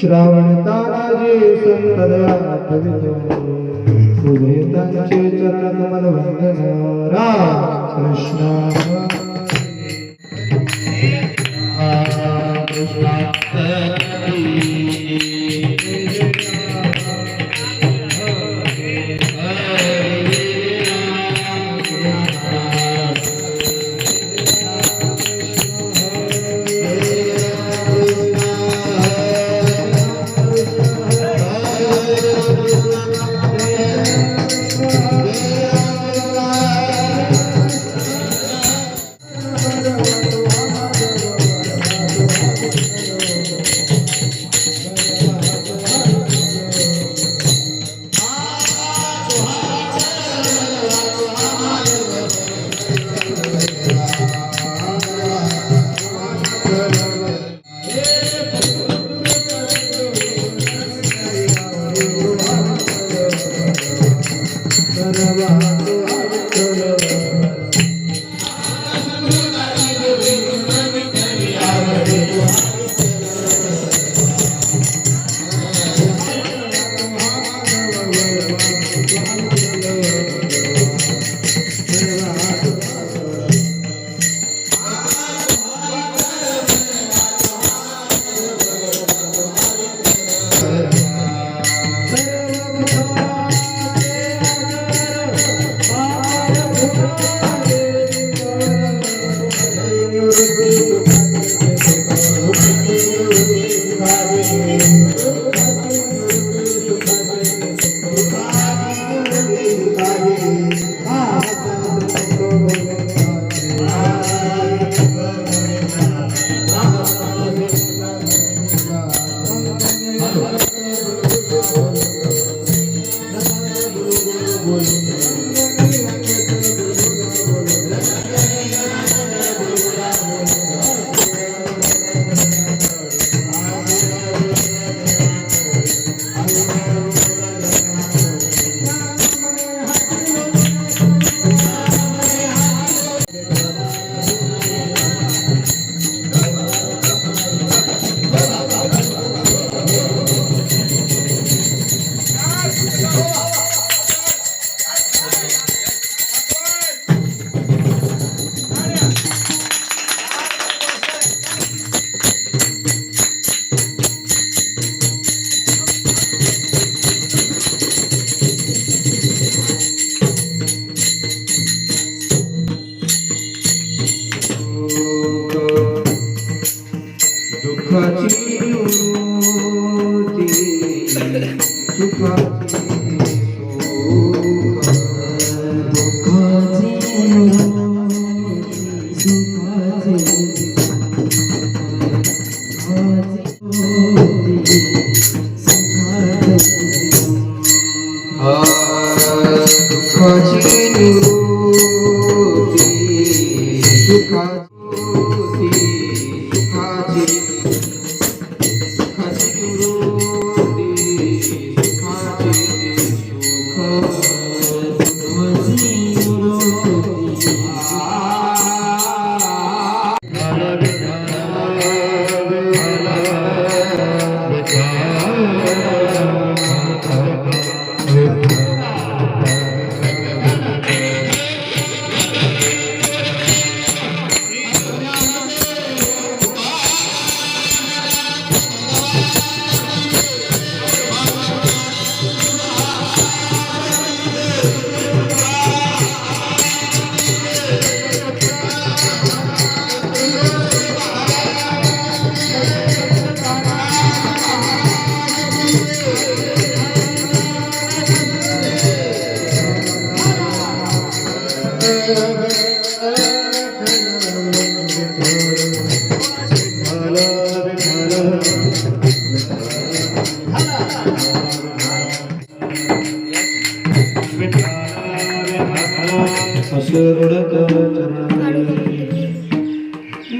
श्रावण ताराजे संतदयात तुझे त्यांचे चरण कमल वंदन राम कृष्ण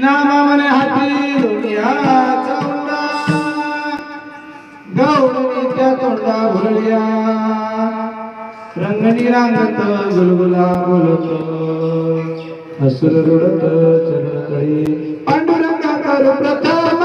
नामा मने हाती दुनिया चौदा गौडणी त्या तोंडा भरल्या रंगणी रांगत गुलगुला बोलत हसुर रुडत चरणकळी पांडुरंगा कर प्रथम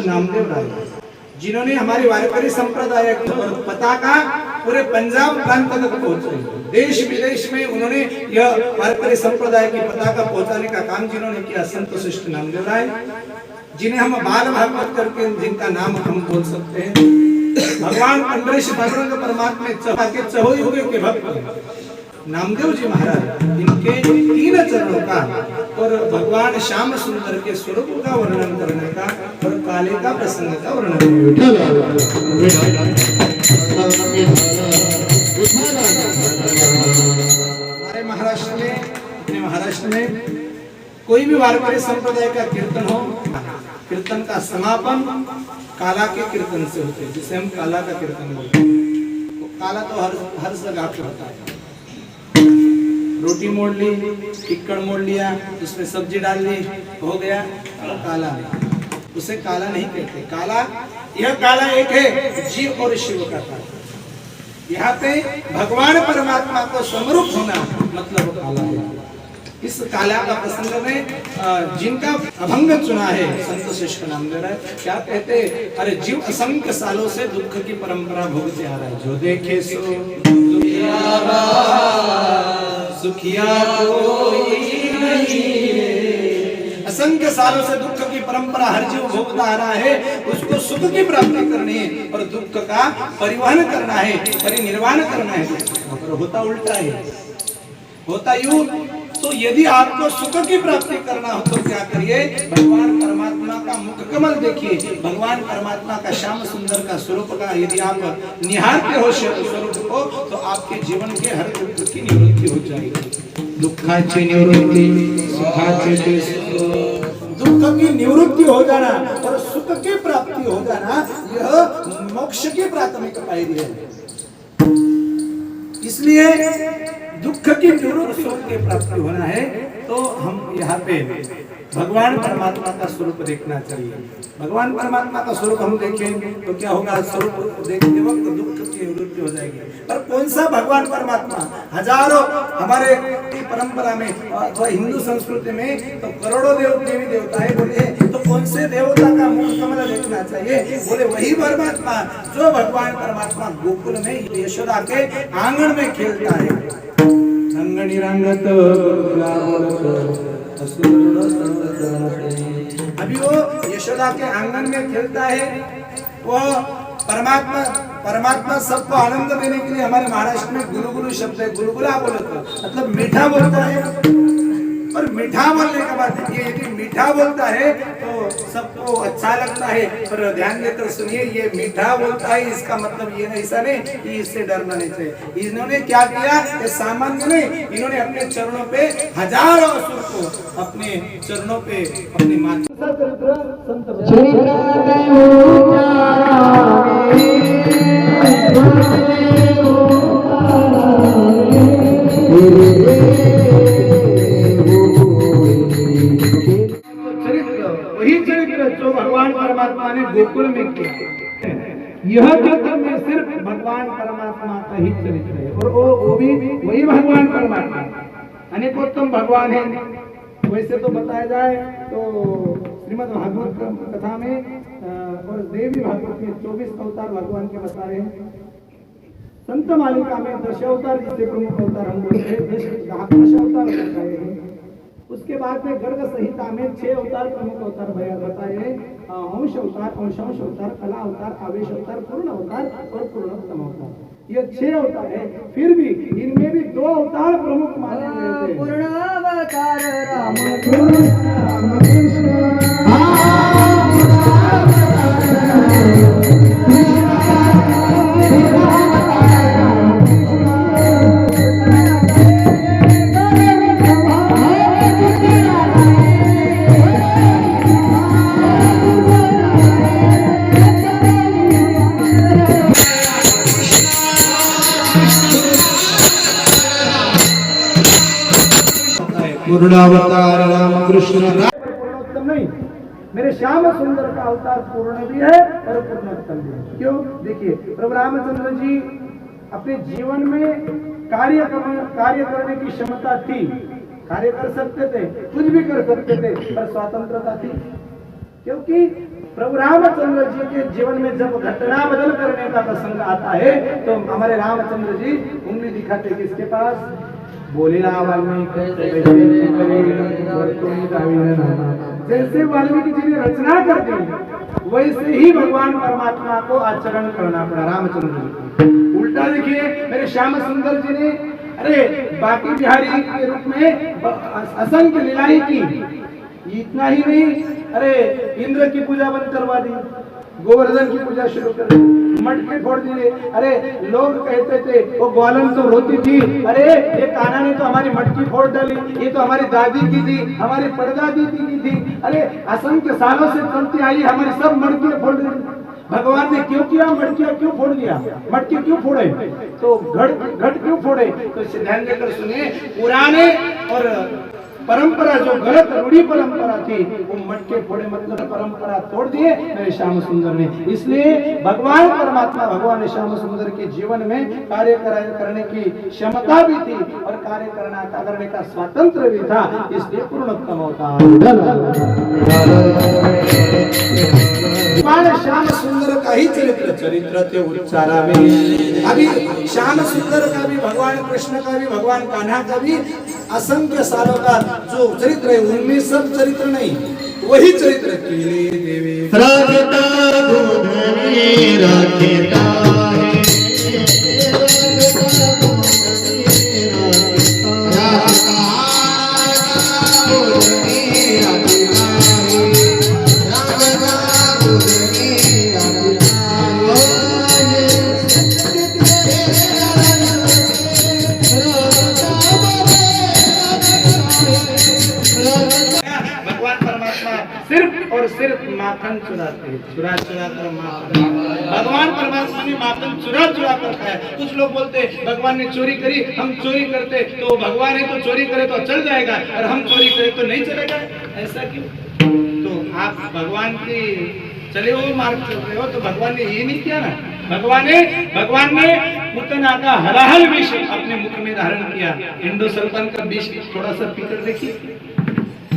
नामदेव राय, जिन्होंने हमारी वारकरी संप्रदाय की पताका पूरे पंजाब प्रांत तक पहुंचाई। देश विदेश में उन्होंने यह वारकरी संप्रदाय की पताका पहुंचाने का काम जिन्होंने किया, संत शिष्ट नामदेव राय, जिन्हें हम बाल भागवत करके जिनका नाम हम बोल सकते हैं। भगवान पंडरीश पांडुरंग परमात्मा के चहो युग के भक्त नामदेव जी महाराज, इनके 3 चरणों का और भगवान श्याम सुंदर के स्वरूप का वर्णन करने का और काले का प्रसंग का वर्णन हमारे महाराष्ट्र में कोई भी वारकरी संप्रदाय का कीर्तन हो, कीर्तन का समापन काला के कीर्तन से होते हैं, जिसे हम काला का कीर्तन बोलते हैं। तो काला तो हर जगह पे होता है। रोटी मोड़ ली, टिक्कड़ मोड़ लिया, उसमें सब्जी डाल ली, हो गया तो काला नहीं, उसे काला नहीं कहते। काला, यह काला एक है जीव और शिव का काला। यहाँ पे भगवान परमात्मा को समरूप होना मतलब काला है। इस काला का प्रसंग में जिनका अभंग चुना है संत शिष्ट नामदेव राय, क्या कहते, अरे जीव असंख्य सालों से दुख की परंपरा भोगते आ रहा है, जो देखे सो सुखिया कोई नहीं। असंख्य सालों से दुख की परंपरा हर जीव भोगता आ रहा है, उसको सुख की प्राप्ति करनी है और दुख का परिवहन करना है, परिनिर्वाण करना है। और होता उल्टा है, होता यूं। तो यदि आपको सुख की प्राप्ति करना हो तो क्या करिए, भगवान परमात्मा का मुख कमल देखिए, भगवान परमात्मा का श्याम सुंदर का स्वरूप का यदि आप निहारते हो स्वरूप को, तो आपके जीवन के हर दुख की निवृत्ति हो जाएगी। दुखाची निवृत्ति, सुखाची दुख की निवृत्ति हो जाना और सुख की प्राप्ति हो जाना, यह मोक्ष की प्राथमिक पायरी है। इसलिए दुख की निवृत्ति सुख की प्राप्ति होना है तो हम यहाँ पे भगवान परमात्मा का स्वरूप देखना चाहिए। भगवान परमात्मा का स्वरूप हम देखें तो क्या होगा, स्वरूप देखते वक्त दुख की निवृत्ति हो जाएगी। पर कौन सा भगवान परमात्मा, हजारों हमारे परंपरा में अथवा हिंदू संस्कृति में तो करोड़ों देवी देवताएं बोले, तो कौन से देवता का मुख कमल देखना चाहिए, बोले वही परमात्मा जो भगवान परमात्मा गोकुल में यशोदा के आंगन में खेलता है। रंगनी रंगत अभी वो यशोदा के आंगन में खेलता है। वो परमात्मा सबको आनंद देने के लिए हमारे महाराष्ट्र में गुलगुलू शब्द है, गुलगुला बोलता मतलब मीठा बोलता है। और मीठा बोलने के बाद ये यदि मीठा बोलता है तो सबको अच्छा लगता है, पर ध्यान देकर सुनिए, ये मीठा बोलता है इसका मतलब ये ऐसा नहीं कि इससे डरना नहीं चाहिए। इन्होंने क्या किया, ये सामान्य नहीं, इन्होंने अपने चरणों पे हजारों असुर को अपने चरणों पे अपनी माता जो भगवान परमात्मा ने गोकुल में किया, यह चित्र में सिर्फ भगवान परमात्मा का ही चरित्र है। और वो भी वही भगवान परमात्मा, अनेकोत्तम भगवान है। वैसे तो बताया जाए तो श्रीमद् भागवत कथा में और देवी भागवत में 24 अवतार भगवान के बता रहे हैं। संत मालिका में 10 अवतार, जिसे प्रमुख अवतार हम बोलते हैं, 10 अवतार बताए हैं। उसके बाद में गर्ग संहिता में 6 अवतार प्रमुख अवतार बताए हैं, अंश अवतार, अंशांश अवतार, कला अवतार, आवेश अवतार, पूर्ण अवतार और पूर्णोत्तम अवतार। ये 6 अवतार है। फिर भी इनमें भी 2 अवतार प्रमुख माने गए थे। पूर्णावतार राम पूर्णावतार राम कृष्ण। पूर्णोत्तम नहीं, मेरे श्याम सुंदर का अवतार पूर्ण भी है और पूर्णोत्तम भी है। क्यों? देखिए, प्रभु रामचंद्र जी अपने जीवन में कार्य करने की क्षमता थी, कार्य कर सकते थे, कुछ भी कर सकते थे, पर स्वतंत्रता थी। क्योंकि प्रभु रामचंद्र जी के जीवन में जब घटना बदल करने का प्रसंग आता है तो हमारे रामचंद्र जी उंगली दिखाते किसके पास? बोले वाल्मीकि जैसे वाल्मीकि जी ने रचना कर दी वैसे ही भगवान परमात्मा को आचरण करना पड़ा रामचंद्र जी। उल्टा देखिए मेरे श्याम सुंदर जी ने अरे बाकी बिहारी के रूप में असंख्य लीलाएं की। इतना ही नहीं, अरे इंद्र की पूजा बंद करवा दी, गोवर्धन की पूजा शुरू कर दी, मटके फोड़ दिए। अरे लोग कहते थे वो ग्वालन तो रोती थी, अरे ये कान्हा ने तो हमारी मटकी फोड़ डाली, ये तो हमारी दादी की थी, हमारी परदादी की थी, अरे असंख्य सालों से चलती आई हमारी सब मटकी फोड़ दी। भगवान ने क्यों किया? मटकियां क्यों फोड़ दिया? मटके क्यों फोड़े? तो घट क्यों फोड़े? तो इसे ध्यान देकर सुनिए। पुराने और परंपरा जो गलत रूढ़ी परंपरा थी वो मटके फोड़े मतलब परंपरा तोड़ दिए मेरे श्याम सुंदर ने। इसलिए भगवान परमात्मा भगवान श्याम सुंदर के जीवन में कार्य करने की क्षमता भी थी और कार्य करने का स्वातंत्र भी था, इसलिए पूर्णोत्तम अवतार। भगवान श्याम सुंदर का ही चरित्र थे उच्चारा में। अभी श्याम सुंदर का भी, भगवान कृष्ण का भी, भगवान कान्हा का भी असंख्य सालों का जो चरित्र है उनमें सब चरित्र नहीं, वही चरित्र केले देवी राखता गोधनी राखता सिर्फ माखन चुराते हैं, चुरा कर माखन। भगवान परमात्मा ने माखन चुरा कर खाया। कुछ लोग बोलते भगवान ने चोरी करी, हम चोरी करते तो भगवान है तो चोरी करे तो चल जाएगा और हम चोरी करे तो नहीं चलेगा, ऐसा क्यों? तो आप भगवान की चले वो मार्ग चल रहे हो, तो भगवान ने ये नहीं किया ना। भगवान ने पुतना का हलाहल विष अपने मुख में धारण किया। इंडोसल्फान का विष थोड़ा सा पीकर देखिए।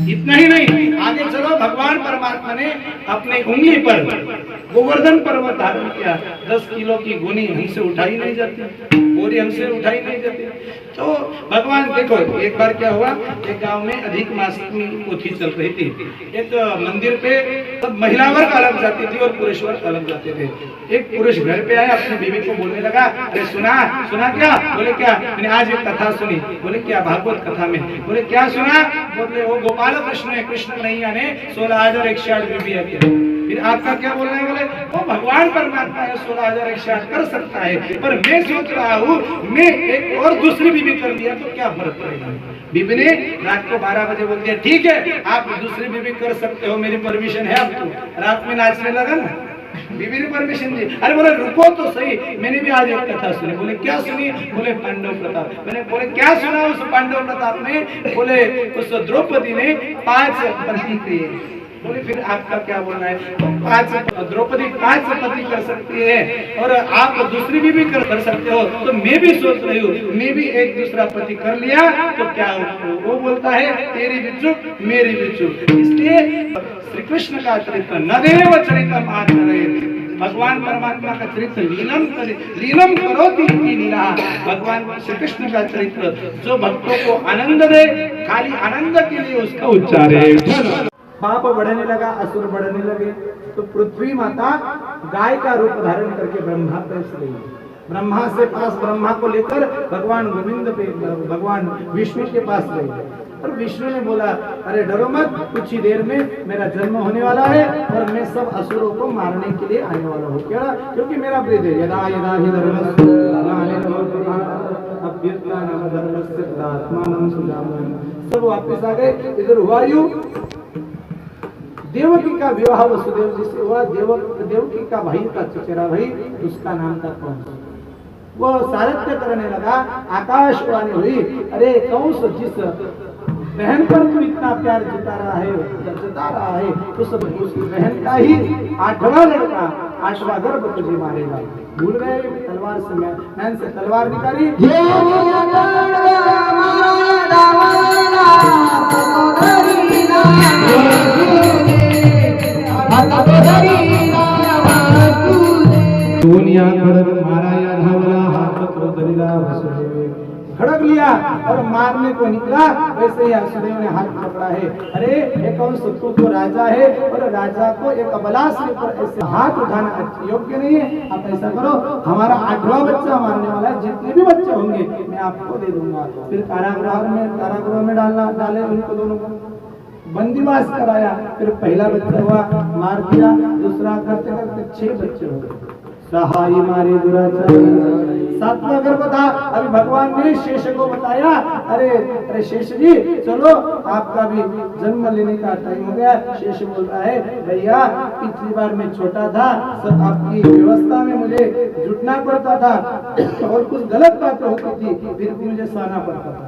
इतना ही नहीं, आगे चलो, भगवान परमात्मा ने अपने उंगली पर गोवर्धन पर्वत धारण किया। 10 किलो की गोनी हमसे उठाई नहीं जाती, बोरी हमसे उठाई नहीं जाती। तो भगवान देखो, एक बार क्या हुआ, एक गांव में अधिक मास की पोथी चल रही थी। एक मंदिर पे सब महिला वर्ग अलग जाती थी और पुरुष वर्ग अलग जाते थे। एक पुरुष घर पे आया, अपनी बीवी को बोलने लगा, अरे सुना क्या? बोले क्या? मैंने आज एक कथा सुनी। बोले क्या? भागवत कथा में। बोले क्या सुना? बोले वो गोपाल कृष्ण है, कृष्ण कन्हैया ने 16,108 बीवी है। फिर आपका क्या बोलना है? बोले वो भगवान परमात्मा है, 16,108 कर सकता है, पर मैं सोच रहा हूँ मैं एक और दूसरी बीवी कर लिया तो क्या फर्क पड़ेगा। बीबी ने रात को 12 बजे बोल दिया, ठीक है आप दूसरी बीवी कर सकते हो, मेरी परमिशन है। आपको रात में नाचने लगा ना, बीबी ने परमिशन दी। अरे बोले रुको तो सही, मैंने भी आज एक कथा सुनी। बोले क्या सुनी? बोले पांडव प्रताप। मैंने बोले क्या सुना उस पांडव प्रताप में? बोले उस द्रौपदी ने 5 पति किए। बोले फिर आपका क्या बोलना है? द्रौपदी 5 पति कर सकती है और आप दूसरी भी कर सकते हो, तो मैं भी सोच रही हूँ मैं भी एक दूसरा पति कर लिया तो क्या हो? वो बोलता है तेरी भी चुप मेरी भी चुप। इसलिए श्री कृष्ण का चरित्र नदेव चरितम आचरे, भगवान परमात्मा का चरित्र लीलम करोति लीला। भगवान श्री कृष्ण का चरित्र जो भक्तों को आनंद दे, खाली आनंद के लिए उसका उच्चारे। पाप बढ़ने लगा, असुर बढ़ने लगे, तो पृथ्वी माता गाय का रूप धारण करके ब्रह्मा पास गई। ब्रह्मा को लेकर भगवान गोविंद पे भगवान विष्णु के पास गए और विष्णु ने बोला, अरे डरो मत, कुछ ही देर में मेरा जन्म होने वाला है और मैं सब असुरों को मारने के लिए आने वाला हूँ। क्या? क्योंकि मेरा ब्रीद है, यदा यदा हि धर्मस्य धर्मस्य तदात्मानं सुजाम्यहम्। सब वापस आ गए। इधर हुआ यूं, देवकी का विवाह वसुदेव जी से हुआ। देवकी का भाई था चचेरा भाई, उसका नाम था कंस। वो सारथ्य करने लगा, आकाशवाणी हुई, अरे कंस जिस बहन पर तू इतना प्यार जता रहा है उस बहन का ही 8वां लड़का 8वां गर्भ तुझे मारेगा। भूल गए? तलवार से मैंने से तलवार निकाली, दुनिया खड़ग मारा या धावला हाथ तो दरिला वसुदेव खड़ग लिया और मारने को निकला। वैसे ही वसुदेव ने हाथ पकड़ा है। अरे ये कौन शत्रु तो राजा है और राजा को एक अबला से ऊपर ऐसे हाथ उठाना योग्य नहीं है। आप ऐसा करो, हमारा 8वां बच्चा मारने वाला है, जितने भी बच्चे होंगे मैं आपको दे दूंगा। फिर कारागृह में डाले उनको दोनों को बंदीवास कराया। फिर पहला बच्चा हुआ, मार दिया। दूसरा करते करते 6 बच्चे हो गए। सहाय मारे दुराचारी। 7वां गर्भ था। अभी भगवान ने शेष को बताया, अरे शेष जी चलो, आपका भी जन्म लेने का टाइम हो गया। शेष बोल रहा है, भैया पिछली बार मैं छोटा था, सब आपकी व्यवस्था में मुझे जुटना पड़ता था और कुछ गलत बातें होती थी, फिर मुझे सहना पड़ता था।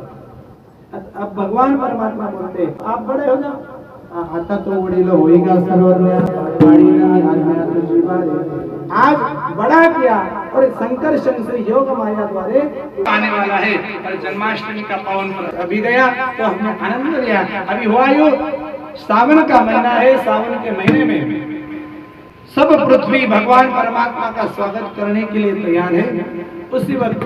अब भगवान परमात्मा बोलते आप बड़े हो जाओ, आता तो वडील होईगा सर्वज्ञ आज बड़ा किया और संकर्षण से योग माया द्वारे आने वाला है। और जन्माष्टमी का पावन पर्व अभी गया तो हमने आनंद लिया। अभी हुआ यो सावन का महीना है। सावन के महीने में सब पृथ्वी भगवान परमात्मा का स्वागत करने के लिए तैयार है। उसी वक्त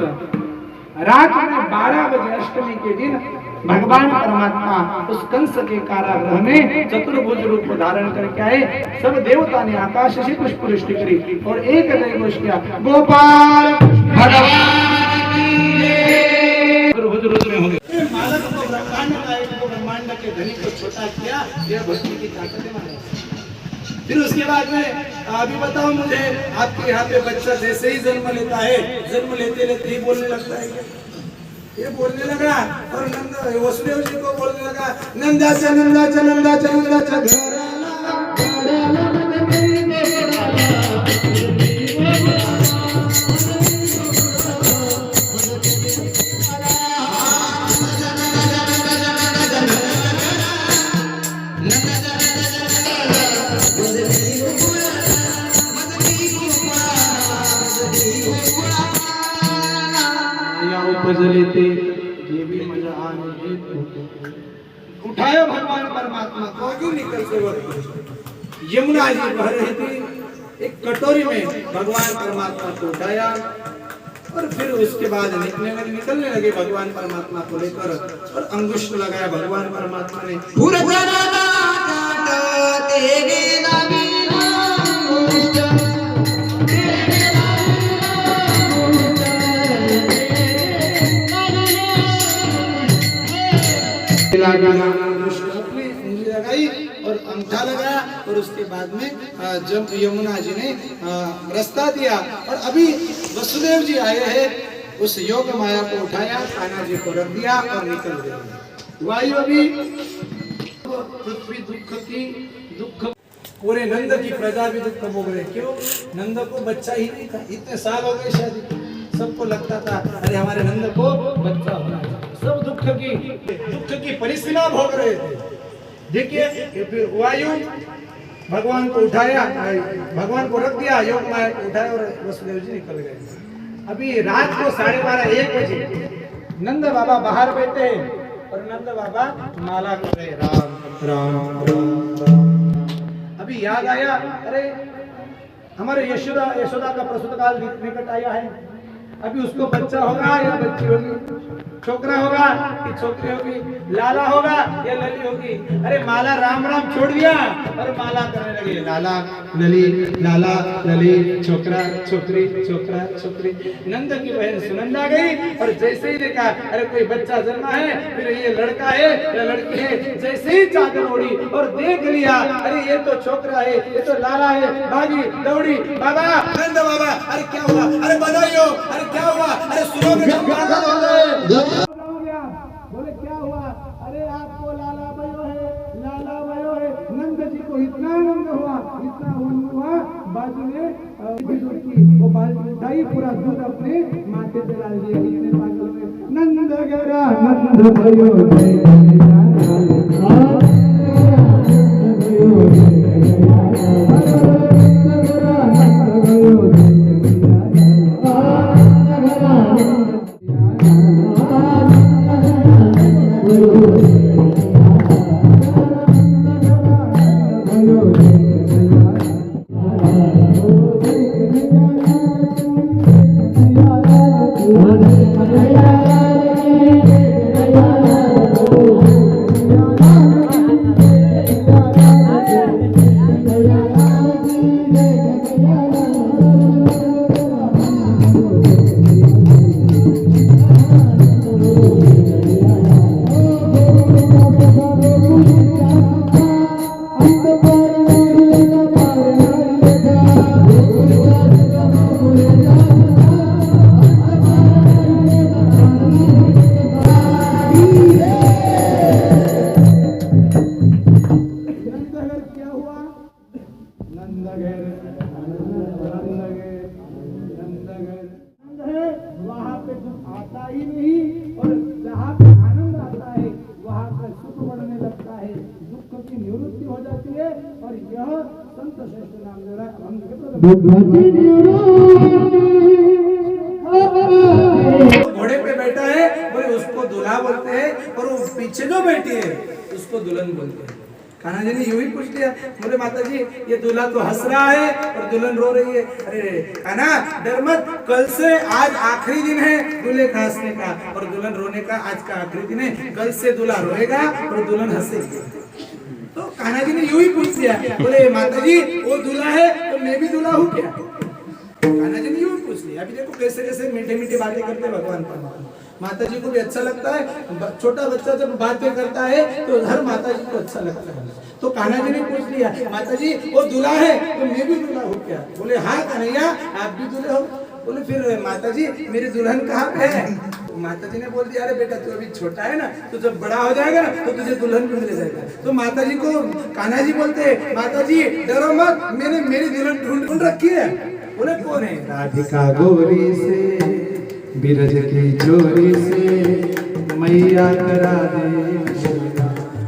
रात में 12 बजे अष्टमी के दिन भगवान परमात्मा उस कंस के कारागृह में चतुर्भुज रूप धारण करके आए। सब देवता ने आकाश से पुष्पवृष्टि करी और एक जय घोष किया, गोपाल भगवान चतुर्भुज रूप में हो गए। मालक को ब्रह्मांड का एक को ब्रह्मांड के धनी को छोटा किया, यह भक्ति की ताकत है महाराज। फिर उसके बाद में अभी बताओ मुझे, आपके यहाँ पे बच्चा जैसे ही जन्म लेता है, जन्म लेते लेते ही बोलने लगता है। ये बोलने लगा और नंद वसुदेव जी को बोलने लगा, नंदाचा नंदाचा नंदाचा नंदाचा उपजलेते ये भी मजा आने उठाया भगवान परमात्मा को भी निकल के वक्त यमुना जी बह रही थी। एक कटोरी में भगवान परमात्मा को उठाया और फिर उसके बाद निकलने लगे भगवान परमात्मा को लेकर और अंगुष्ठ लगाया भगवान परमात्मा ने। अपनी उंगली लगाई और अंगूठा लगाया और उसके बाद में जब यमुना जी ने रास्ता दिया और अभी वसुदेव जी आए हैं, उस योग माया को उठाया, कान्हा जी को रख दिया और निकल गए। वायु अभी पृथ्वी दुख पूरे नंद की प्रजा भी दुख भोग रहे। क्यों? नंद को बच्चा ही नहीं था, इतने साल हो गए शादी, सबको लगता था अरे हमारे नंद को बच्चा होना है। सब दुख की परिसीमा भोग रहे थे। देखिए फिर वायु भगवान को उठाया, भगवान को रख दिया, योग माया को उठाया और वसुदेव जी निकल गए। अभी रात को 12:30-1 बजे नंद बाबा बाहर बैठे हैं और नंद बाबा माला कर रहे, राम राम राम राम। अभी याद आया, अरे हमारे यशोदा का प्रसूत काल निकट आया है। अभी उसको बच्चा होगा या बच्ची होगी, छोकरा होगा कि छोकरी होगी, लाला होगा या लली होगी। अरे माला राम राम छोड़ दिया और माला करने लगे, लाला लली छोकरा छोकरी छोकरा छोकरी। नंद की बहन सुनंदा गई और जैसे ही देखा अरे कोई बच्चा जन्मा है, फिर ये लड़का है या लड़की है, जैसे ही चादर ओढ़ी और देख लिया अरे ये तो छोकरा है, ये तो लाला है, भागी दौड़ी, बाबा नंद बाबा अरे क्या हुआ, अरे बधाइयो, अरे क्या हुआ, अरे सुनो बोले क्या हुआ, अरे आपको लाला भयो है। नंद जी को इतना आनंद हुआ, इतना हुआ, बाजू में वो बाल्टी उठाई, पूरा दूध अपने माथे पे डाल दिया। इतने पागल में नंद गरा नंद भयो नाम ले रहा है, हम घोड़े पे बैठा है, बोले उसको दूल्हा बोलते हैं, और वो पीछे जो बैठी है उसको दुल्हन बोलते हैं। कान्हा जी ने यूं ही पूछ लिया, बोले माता जी ये दूल्हा तो हंस रहा है और दुल्हन रो रही है। अरे कान्हा डर मत, कल से आज आखिरी दिन है दूल्हे का हंसने का और दुल्हन रोने का। आज का आखिरी दिन है, कल से दूल्हा रोएगा और दुल्हन हंसेगी। तो कान्हा जी ने यूं ही पूछ लिया, बोले माता जी वो दूल्हा है तो मैं भी दूल्हा हूँ क्या? कान्हा जी ने यूं ही पूछ लिया। अभी देखो कैसे कैसे मीठे मीठे बातें करते हैं भगवान परमात्मा। माता जी को भी अच्छा लगता है, छोटा बच्चा जब बातें करता है तो हर माता जी को अच्छा लगता है। तो कान्हा जी ने पूछ लिया, माता जी वो दूल्हा है तो मैं भी दूल्हा हूँ क्या? बोले हाँ कन्हैया आप भी दूल्हे हो। बोले फिर माता जी मेरी दुल्हन कहाँ पे है? माता जी ने बोल दिया, अरे बेटा तू अभी छोटा है ना, तो जब बड़ा हो जाएगा ना तो तुझे दुल्हन भी मिल जाएगा। तो माता जी को कान्हा जी बोलते, माता जी डरो मत, मैंने मेरी दुल्हन ढूंढ रखी है। बोले कौन है? राधिका गोरी से बिरज की चोरी से मैया करा दे।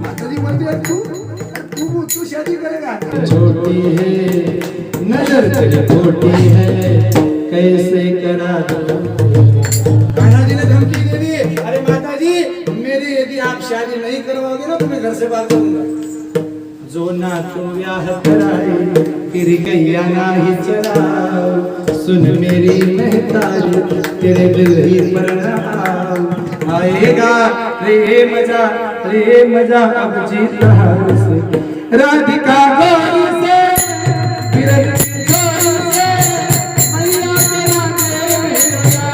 माता जी बोलती है तू शादी करेगा? छोटी है नजर तेरी खोटी है, कैसे करा दो? कान्हा जी ने धमकी दे दी, अरे माता जी मेरी यदि आप शादी नहीं करवाओगे ना तो मैं घर से भाग जाऊंगा। जो ना तुम ब्याह कराई फिर गैया ना ही चराओ, सुन मेरी महतारी तेरे दिल ही पर आएगा रे मजा अब जीता से। राधिका गोरी से बिरज की चोरी से मैया करा दे मेरा।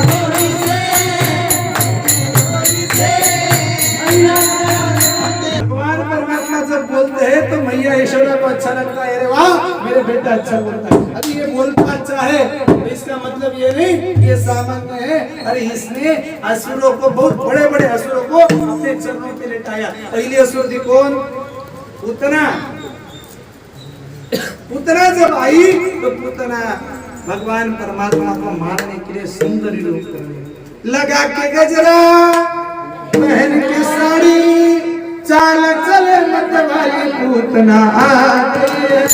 गोरी से मैया भगवान परमात्मा जब बोलते हैं तो मैया यशोदा को अच्छा लगता है, अरे वाह मेरे बेटा अच्छा बोलता है। अभी ये बोलता अच्छा है तो इसका मतलब ये नहीं ये सामान्य है। अरे इसने असुरों को, बहुत बड़े बड़े असुरों को अपने चरणों पे लेटाया। पहली असुर थी कौन? पूतना। पूतना जब आई तो पूतना भगवान परमात्मा को मारने के लिए सुंदरी रूप करने लगा के गजरा पहन के साड़ी चाल चले मत वाली पूतना आ गई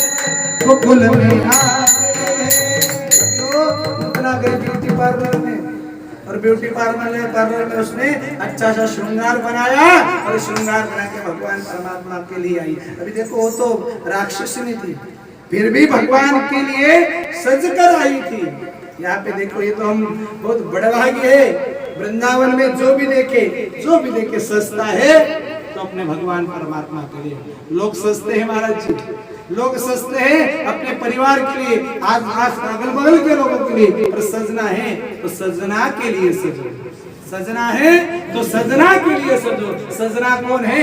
गोकुल में आ गई। पूतना गई ब्यूटी पार्लर में और ब्यूटी पार्लर में उसने अच्छा सा श्रृंगार बनाया और श्रृंगार बना के भगवान परमात्मा के लिए आई। अभी देखो वो तो राक्षसनी थी, फिर भी भगवान के लिए सज कर आई थी। यहाँ पे देखो ये तो हम बहुत बड़ा भाग्य है। वृंदावन में जो भी देखे सस्ता है तो अपने भगवान परमात्मा के लिए। लोग सस्ते हैं महाराज जी, लोग सस्ते हैं अपने परिवार के लिए, आस अगल बगल के लोगों के लिए। और सजना है तो सजना के लिए सजो, सजना है तो सजना के लिए सजो। सजना कौन है?